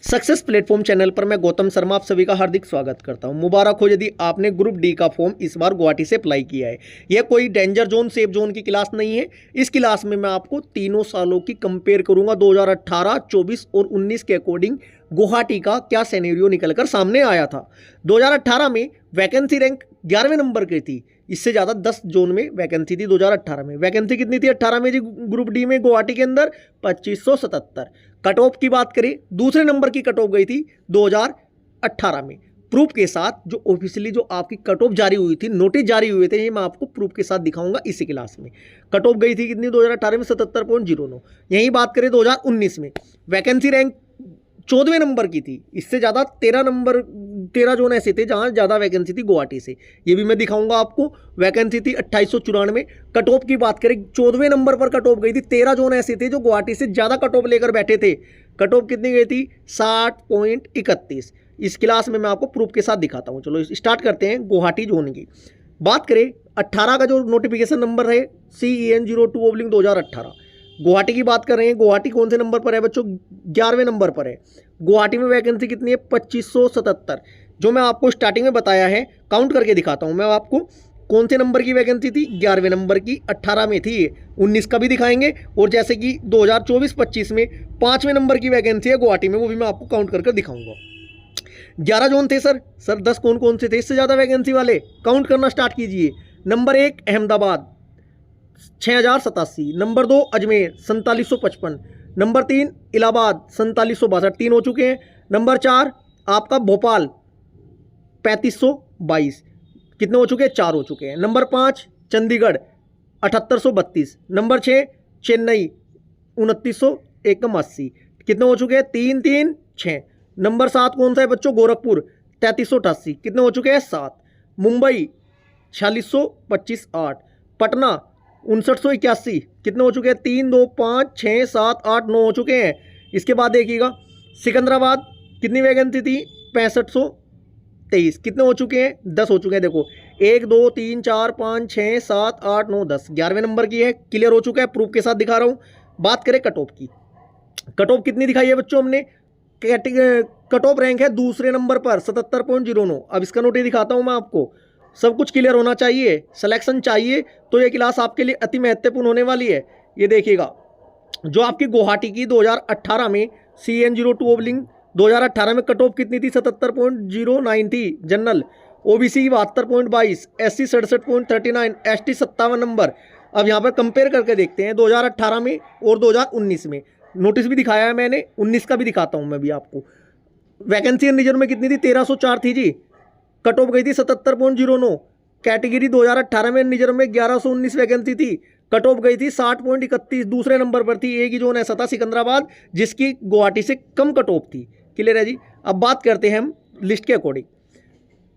Success platform channel पर मैं गौतम शर्मा आप सभी का हार्दिक स्वागत करता हूं। मुबारक हो यदि आपने ग्रुप डी का फॉर्म इस बार गुवाहाटी से अप्लाई किया है। यह कोई डेंजर जोन सेफ जोन की क्लास नहीं है। इस क्लास में मैं आपको तीनों सालों की कंपेयर करूंगा 2018, 24 और 19 के अकॉर्डिंग गुवाहाटी का क्या सिनेरियो निकलकर सामने आया था। 2018 में वैकेंसी रैंक 11वें नंबर की थी। इससे ज़्यादा 10 जोन में वैकेंसी थी। 2018 में वैकेंसी कितनी थी? 18 में जी ग्रुप डी में गुवाहाटी के अंदर 2577। कट ऑफ की बात करें, दूसरे नंबर की कट ऑफ गई थी 2018 में प्रूफ के साथ। जो ऑफिशियली जो आपकी कट ऑफ जारी हुई थी, नोटिस जारी हुए थे, ये मैं आपको प्रूफ के साथ दिखाऊंगा इसी क्लास में। कट ऑफ गई थी कितनी? 2018 में 77.09। यही बात करें 2019 में वैकेंसी रैंक 14वें नंबर की थी। इससे ज़्यादा 13 जोन ऐसे थे जहाँ ज़्यादा वैकेंसी थी गुवाहाटी से। ये भी मैं दिखाऊंगा आपको। वैकेंसी थी 2894। कट ऑफ की बात करें 14वें नंबर पर कट ऑफ गई थी। 13 जोन ऐसे थे जो गुवाहाटी से ज़्यादा कट ऑफ लेकर बैठे थे। कट ऑफ कितनी गई थी? 60.31। इस क्लास में मैं आपको प्रूफ के साथ दिखाता हूँ। चलो स्टार्ट करते हैं गुवाहाटी जोन की। बात करें 18 का जो नोटिफिकेशन नंबर है CEN02/2018, गुवाहाटी की बात कर रहे हैं। गुवाहाटी कौन से नंबर पर है बच्चों? 11वें नंबर पर है। गुवाहाटी में वैकेंसी कितनी है? 2577। जो मैं आपको स्टार्टिंग में बताया है, काउंट करके दिखाता हूं मैं आपको। कौन से नंबर की वैकेंसी थी? 11वें नंबर की। 18 में थी, 19 का भी दिखाएंगे। और जैसे कि 2024-25 में 5वें नंबर की वैकेंसी है गुवाहाटी में, वो भी मैं आपको काउंट करके दिखाऊंगा। 11 जोन थे सर 10 कौन कौन से थे इससे ज़्यादा वैकेंसी वाले? काउंट करना स्टार्ट कीजिए। Number 1 Ahmedabad 6087। Number 2 Ajmer 4755। Number 3 Allahabad 4762। 3 हो चुके हैं। नंबर 4 आपका भोपाल 3522। कितने हो चुके हैं? 4 हो चुके हैं। नंबर 5 चंडीगढ़ 7832। नंबर 6 चेन्नई 2981। कितने हो चुके हैं? 3 3 6। नंबर 7 कौन सा है बच्चों? गोरखपुर 3388। कितने हो चुके हैं? 7। मुंबई 4625 8। पटना 5981। कितने हो चुके हैं? 3 2 5 6 7 8 9 हो चुके हैं। इसके बाद देखिएगा सिकंदराबाद कितनी वैकेंसी थी? 6523। कितने हो चुके हैं? 10 हो चुके हैं। देखो 1 2 3 4 5 6 7 8 9 10। 11वें नंबर की है। क्लियर हो चुका है, प्रूफ के साथ दिखा रहा हूँ। बात करें कट ऑफ की। कट ऑफ कितनी दिखाई है बच्चों हमने? कट ऑफ रैंक है दूसरे नंबर पर 77.09। अब इसका नोटिस दिखाता हूँ मैं आपको। सब कुछ क्लियर होना चाहिए, सिलेक्शन चाहिए, तो ये क्लास आपके लिए अति महत्वपूर्ण होने वाली है। ये देखिएगा जो आपकी गुवाहाटी की 2018 में CN02/2018 में कट ऑफ कितनी थी? 77.09 थी। General OBC 72.22, SC 67.39, ST 57 number. अब यहाँ पर कंपेयर करके देखते हैं 2018 में और 2019 में। नोटिस भी दिखाया है मैंने, 19 का भी दिखाता हूँ मैं भी आपको। वैकेंसी रिजर्व में कितनी थी? 1304 थी जी। कट ऑफ गई थी 77.09। कैटेगरी 2018 में रिजर्व में 1119 वैकेंसी थी। कट ऑफ गई थी 60.31। दूसरे नंबर पर थी। एक ही जोन ऐसा था सिकंदराबाद जिसकी गुवाहाटी से कम कट ऑफ थी। क्लियर है जी। अब बात करते हैं हम लिस्ट के अकॉर्डिंग।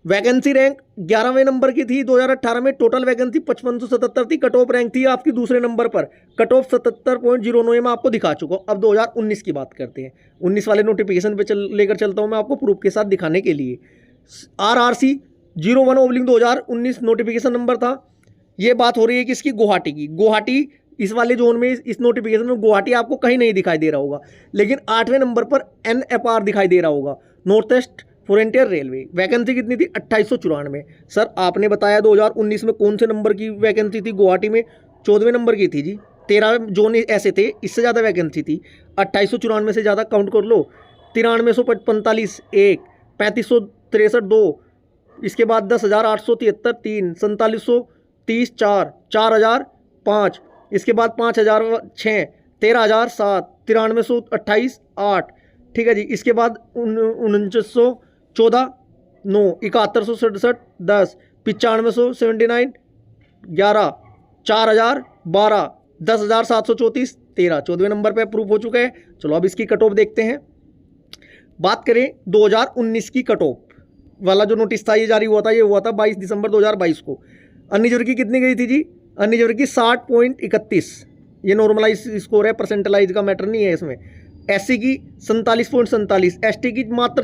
वैकेंसी रैंक 11वें नंबर की थी 2018 में। टोटल वैकेंसी 5577 थी। कट ऑफ रैंक थी आपकी दूसरे नंबर पर। कट ऑफ 77.09 मैं आपको दिखा चुका हूँ। अब 2019 की बात करते हैं। 19 वाले नोटिफिकेशन पे लेकर चलता हूँ मैं आपको प्रूफ के साथ दिखाने के लिए। RRC 01/2019 नोटिफिकेशन नंबर था। ये बात हो रही है कि इसकी गुवाहाटी की। गुवाहाटी इस वाले जोन में, इस नोटिफिकेशन में गुवाहाटी आपको कहीं नहीं दिखाई दे रहा होगा, लेकिन 8वें नंबर पर NFR दिखाई दे रहा होगा, north east frontier railway. Vacancy कितनी थी? 2894। सर आपने बताया 2019 में कौन से नंबर की वैकेंसी थी गुवाहाटी में? 14वें नंबर की थी जी। 13 जोन ऐसे थे, इससे ज़्यादा वैकेंसी थी। 2894 से ज़्यादा काउंट कर लो। 9345 1, 3563 2, इसके बाद 10,873 3, 4730 4, 4000 5, इसके बाद 5000 6, 13007, 9328 8। ठीक है जी। इसके बाद 2914 9, 7167 10, 9579 11, 4000 12, 10,734 13। 14वें नंबर पे अप्रूव हो चुका है। चलो अब इसकी कट ऑफ देखते हैं। बात करें 2019 की कट ऑफ वाला जो नोटिस था ये जारी हुआ था, ये हुआ था 22 दिसंबर 2022 को। अनरिजर्व की कितनी गई थी जी? अनरिजर्व की 60.31। ये नॉर्मलाइज स्कोर है, परसेंटलाइज का मैटर नहीं है इसमें। SC की 47.47, ST की मात्र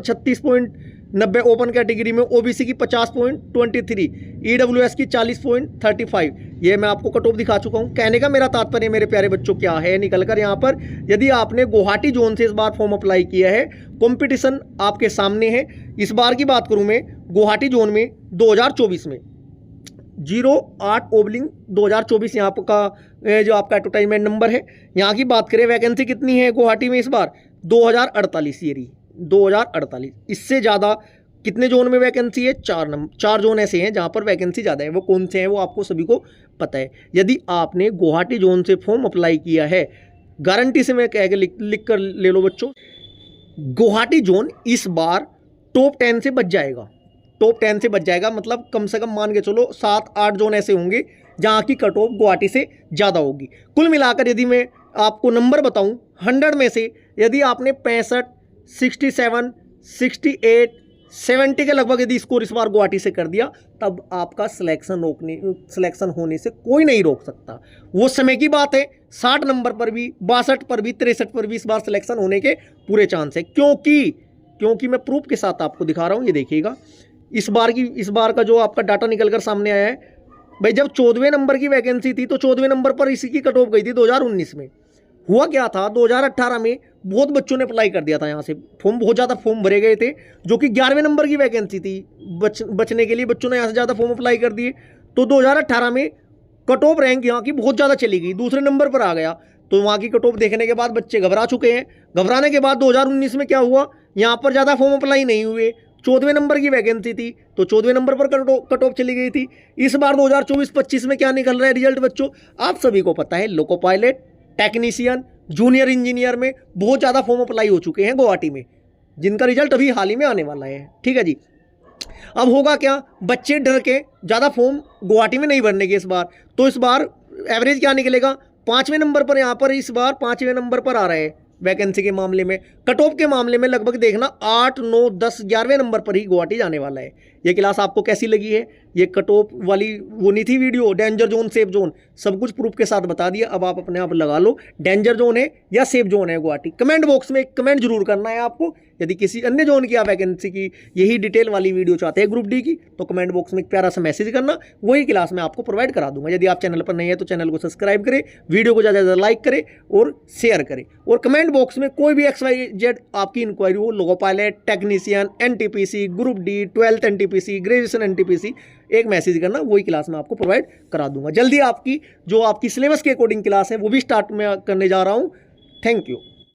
90 ओपन कैटेगरी में, ओबीसी की 50.23, ईडब्ल्यूएस की 40.35। ये मैं आपको कट ऑफ दिखा चुका हूँ। कहने का मेरा तात्पर्य मेरे प्यारे बच्चों क्या है निकल कर यहाँ पर, यदि आपने गुवाहाटी जोन से इस बार फॉर्म अप्लाई किया है, कंपटीशन आपके सामने है। इस बार की बात करूँ मैं गुवाहाटी जोन में 2024 में 08/2024 यहाँ का जो आपका एडवर्टाइजमेंट नंबर है। यहाँ की बात करें वैकेंसी कितनी है गुवाहाटी में इस बार 2048, ये रही 2048। इससे ज़्यादा कितने जोन में वैकेंसी है? 4 जोन ऐसे हैं जहाँ पर वैकेंसी ज़्यादा है। वो कौन से हैं वो आपको सभी को पता है। यदि आपने गुवाहाटी जोन से फॉर्म अप्लाई किया है, गारंटी से मैं कह के लिख कर ले लो बच्चों, गुवाहाटी जोन इस बार टॉप 10 से बच जाएगा। टॉप 10 से बच जाएगा मतलब कम से कम मान के चलो 7-8 जोन ऐसे होंगे जहाँ की कट ऑफ गुवाहाटी से ज़्यादा होगी। कुल मिलाकर यदि मैं आपको नंबर बताऊँ 100 में से यदि आपने 65, 67, 68, 70 के लगभग यदि स्कोर इस बार गुवाहाटी से कर दिया, तब आपका सिलेक्शन होने से कोई नहीं रोक सकता। वो समय की बात है, 60 नंबर पर भी, 62 पर भी, 63 पर भी इस बार सिलेक्शन होने के पूरे चांस है। क्योंकि मैं प्रूफ के साथ आपको दिखा रहा हूँ। ये देखिएगा इस बार का जो आपका डाटा निकल कर सामने आया है भाई, जब 14वें नंबर की वैकेंसी थी तो 14वें नंबर पर इसी की कट ऑफ गई थी 2019 में। हुआ क्या था 2018 में बहुत बच्चों ने अप्लाई कर दिया था यहाँ से फॉर्म, बहुत ज़्यादा फॉर्म भरे गए थे, जो कि 11वें नंबर की वैकेंसी थी। बचने के लिए बच्चों ने यहाँ से ज़्यादा फॉर्म अप्लाई कर दिए, तो 2018 में कट ऑफ रैंक यहाँ की बहुत ज़्यादा चली गई, दूसरे नंबर पर आ गया। तो वहाँ की कट ऑफ देखने के बाद बच्चे घबरा चुके हैं। घबराने के बाद 2019 में क्या हुआ, यहाँ पर ज़्यादा फॉर्म अप्लाई नहीं हुए, 14वें नंबर की वैकेंसी थी तो 14वें नंबर पर कट ऑफ चली गई थी। इस बार 2024-25 में क्या निकल रहा है रिजल्ट बच्चों, आप सभी को पता है। Loco pilot, technician, junior engineer में बहुत ज़्यादा फॉर्म अप्लाई हो चुके हैं गुवाहाटी में, जिनका रिजल्ट अभी हाल ही में आने वाला है। ठीक है जी। अब होगा क्या, बच्चे डर के ज़्यादा फॉर्म गुवाहाटी में नहीं भरने के इस बार, तो इस बार एवरेज क्या निकलेगा 5वें नंबर पर, यहाँ पर इस बार 5वें नंबर पर आ रहा है वैकेंसी के मामले में। कट ऑफ के मामले में लगभग देखना 8, 9, 10, 11वें नंबर पर ही गुवाहाटी जाने वाला है। ये क्लास आपको कैसी लगी है? ये कट ऑफ वाली वो नहीं थी video, danger zone safe zone, सब कुछ प्रूफ के साथ बता दिया। अब आप अपने आप लगा लो डेंजर जोन है या सेफ जोन है गुवाहाटी। कमेंट बॉक्स में कमेंट जरूर करना है आपको। यदि किसी अन्य जोन की आप वैकेंसी की यही डिटेल वाली वीडियो चाहते हैं ग्रुप डी की, तो कमेंट बॉक्स में एक प्यारा सा मैसेज करना, वही क्लास मैं आपको प्रोवाइड करा दूंगा। यदि आप चैनल पर नहीं है तो चैनल को सब्सक्राइब करें, वीडियो को ज़्यादा से ज़्यादा लाइक करें और शेयर करें। और कमेंट बॉक्स में कोई भी XYZ आपकी इंक्वायरी हो, loco pilot, technician, NTPC, group D, 12th NTPC, graduation NTPC, एक मैसेज करना, वही क्लास मैं आपको प्रोवाइड करा दूंगा। जल्दी आपकी जो आपकी सिलेबस के अकॉर्डिंग क्लास है वो भी स्टार्ट में करने जा रहा हूँ। Thank you.